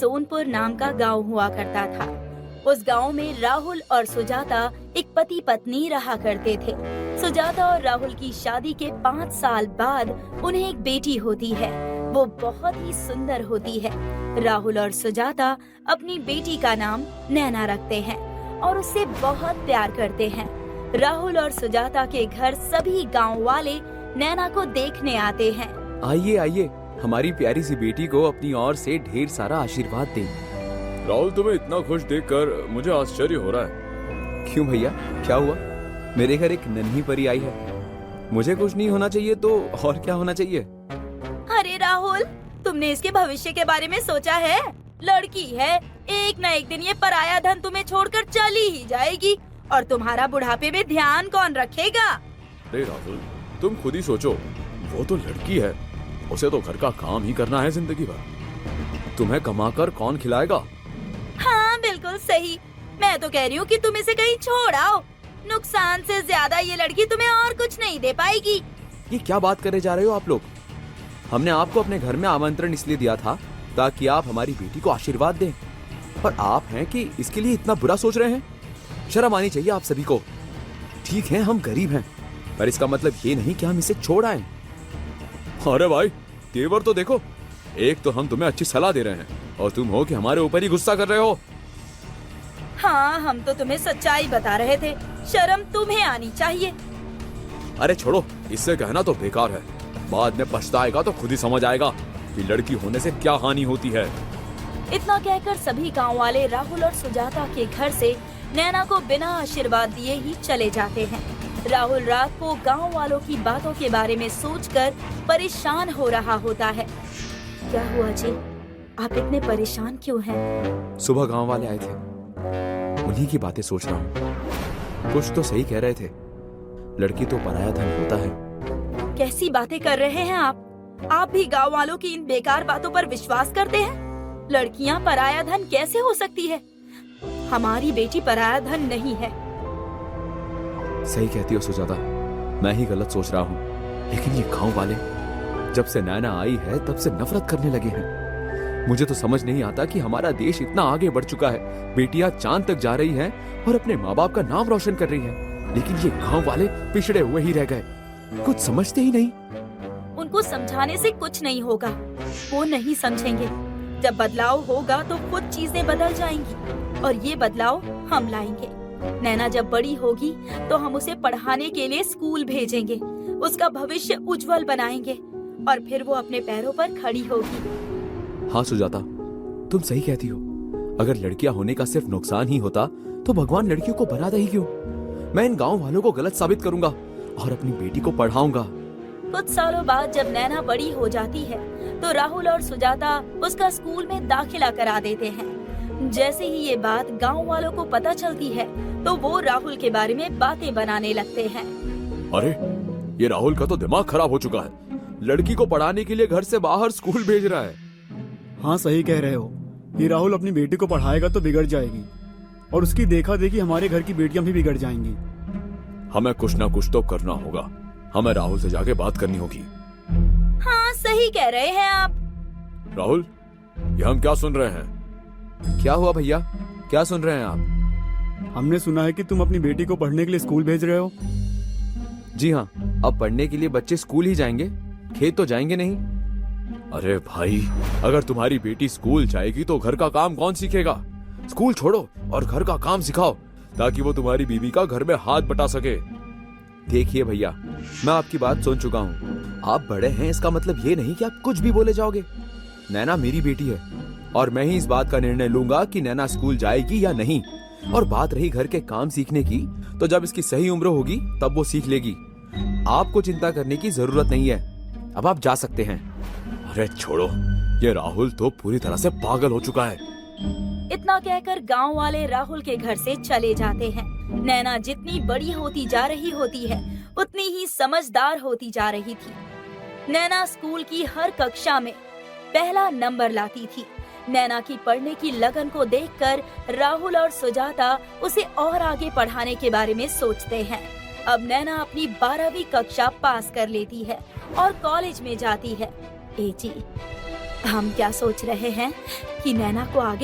सोनपुर नाम का गांव हुआ करता था। उस गांव में राहुल और सुजाता एक पति पत्नी रहा करते थे। सुजाता और राहुल की शादी के 5 साल बाद उन्हें एक बेटी होती है। वो बहुत ही सुंदर होती है। राहुल और सुजाता अपनी बेटी का नाम नैना रखते हैं और उससे बहुत प्यार करते हैं। राहुल और सुजाता के घर सभी गांव वाले नैना को देखने आते हैं। आइए आइए, हमारी प्यारी सी बेटी को अपनी ओर से ढेर सारा आशीर्वाद दें। राहुल, तुम्हें इतना खुश देखकर मुझे आश्चर्य हो रहा है। क्यों भैया, क्या हुआ? मेरे घर एक नन्ही परी आई है। मुझे कुछ नहीं होना चाहिए तो और क्या होना चाहिए? अरे राहुल, तुमने इसके भविष्य के बारे में सोचा है? लड़की है, एक न एक दिन ये पराया धन तुम्हें छोड़कर चली ही जाएगी और तुम्हारा बुढ़ापे में ध्यान कौन रखेगा? अरे राहुल, तुम खुद ही सोचो, वो तो लड़की है, उसे तो घर का काम ही करना है जिंदगी भर। तुम्हें कमाकर कौन खिलाएगा? हाँ बिल्कुल सही। मैं तो कह रही हूँ कि तुम इसे कहीं छोड़ आओ। नुकसान से ज्यादा ये लड़की तुम्हें और कुछ नहीं दे पाएगी। ये क्या बात करने जा रहे हो आप लोग? हमने आपको अपने घर में आमंत्रण इसलिए दिया था ताकि आप हमारी बेटी को आशीर्वाद दें, पर आप हैं कि इसके लिए इतना बुरा सोच रहे हैं। शर्म आनी चाहिए आप सभी को। ठीक है, हम गरीब हैं, पर इसका मतलब ये नहीं कि हम इसे छोड़ आए। अरे भाई, तेवर तो देखो। एक तो हम तुम्हें अच्छी सलाह दे रहे हैं और तुम हो कि हमारे ऊपर ही गुस्सा कर रहे हो। हाँ, हम तो तुम्हें सच्चाई बता रहे थे। शर्म तुम्हें आनी चाहिए। अरे छोड़ो, इससे कहना तो बेकार है। बाद में पछताएगा तो खुद ही समझ आएगा कि लड़की होने से क्या हानि होती है। इतना कहकर सभी गांव वाले राहुल और सुजाता के घर से नैना को बिना आशीर्वाद दिए ही चले जाते हैं। राहुल रात को गांव वालों की बातों के बारे में सोचकर परेशान हो रहा होता है। क्या हुआ जी, आप इतने परेशान क्यों हैं? सुबह गांव वाले आए थे, उन्हीं की बातें सोच रहा हूँ। कुछ तो सही कह रहे थे, लड़की तो पराया धन होता है। कैसी बातें कर रहे हैं आप? आप भी गांव वालों की इन बेकार बातों पर विश्वास करते हैं? लड़कियां पराया धन कैसे हो सकती है? हमारी बेटी पराया धन नहीं है। सही कहती हो सुजाता, मैं ही गलत सोच रहा हूँ। लेकिन ये गांव वाले जब से नैना आई है तब से नफरत करने लगे हैं। मुझे तो समझ नहीं आता कि हमारा देश इतना आगे बढ़ चुका है, बेटियां चांद तक जा रही हैं और अपने माँ बाप का नाम रोशन कर रही हैं, लेकिन ये गांव वाले पिछड़े हुए ही रह गए, कुछ समझते ही नहीं। उनको समझाने से कुछ नहीं होगा, वो नहीं समझेंगे। जब बदलाव होगा तो खुद चीजें बदल जाएंगी और ये बदलाव हम लाएंगे। नैना जब बड़ी होगी तो हम उसे पढ़ाने के लिए स्कूल भेजेंगे, उसका भविष्य उज्जवल बनाएंगे और फिर वो अपने पैरों पर खड़ी होगी। हाँ सुजाता, तुम सही कहती हो। अगर लड़कियां होने का सिर्फ नुकसान ही होता तो भगवान लड़कियों को बनाता ही क्यों? मैं इन गांव वालों को गलत साबित करूंगा और अपनी बेटी को पढ़ाऊंगा। कुछ सालों बाद जब नैना बड़ी हो जाती है तो राहुल और सुजाता उसका स्कूल में दाखिला करा देते हैं। जैसे ही ये बात गांव वालों को पता चलती है तो वो राहुल के बारे में बातें बनाने लगते हैं। अरे, ये राहुल का तो दिमाग खराब हो चुका है। लड़की को पढ़ाने के लिए घर से बाहर स्कूल भेज रहा है। हाँ सही कह रहे हो, ये राहुल अपनी बेटी को पढ़ाएगा तो बिगड़ जाएगी और उसकी देखा देखी हमारे घर की बेटियां भी बिगड़ जाएंगी। हमें कुछ ना कुछ तो करना होगा। हमें राहुल से जाके बात करनी होगी। हाँ सही कह रहे हैं आप। राहुल, ये हम क्या सुन रहे हैं? क्या हुआ भैया, क्या सुन रहे हैं आप? हमने सुना है कि तुम अपनी बेटी को पढ़ने के लिए स्कूल भेज रहे हो। जी हाँ, अब पढ़ने के लिए बच्चे स्कूल ही जाएंगे, खेत तो जाएंगे नहीं। अरे भाई, अगर तुम्हारी बेटी स्कूल जाएगी तो घर का काम कौन सीखेगा? स्कूल छोड़ो और घर का काम सिखाओ ताकि वो तुम्हारी बीवी का घर में हाथ बटा सके। देखिए भैया, मैं आपकी बात सुन चुका हूँ। आप बड़े हैं, इसका मतलब ये नहीं कि आप कुछ भी बोले जाओगे। नैना मेरी बेटी है और मैं ही इस बात का निर्णय लूंगा कि नैना स्कूल जाएगी या नहीं। और बात रही घर के काम सीखने की, तो जब इसकी सही उम्र होगी तब वो सीख लेगी। आपको चिंता करने की जरूरत नहीं है, अब आप जा सकते हैं। अरे छोड़ो, ये राहुल तो पूरी तरह से पागल हो चुका है। इतना कहकर गांव वाले राहुल के घर से चले जाते हैं। नैना जितनी बड़ी होती जा रही होती है उतनी ही समझदार होती जा रही थी। नैना स्कूल की हर कक्षा में पहला नंबर लाती थी। नैना की पढ़ने की लगन को देखकर राहुल और सुजाता उसे और आगे पढ़ाने के बारे में सोचते हैं। अब नैना अपनी 12वीं कक्षा पास कर लेती है और कॉलेज में जाती है। जी, हम क्या सोच रहे हैं कि नैना को आगे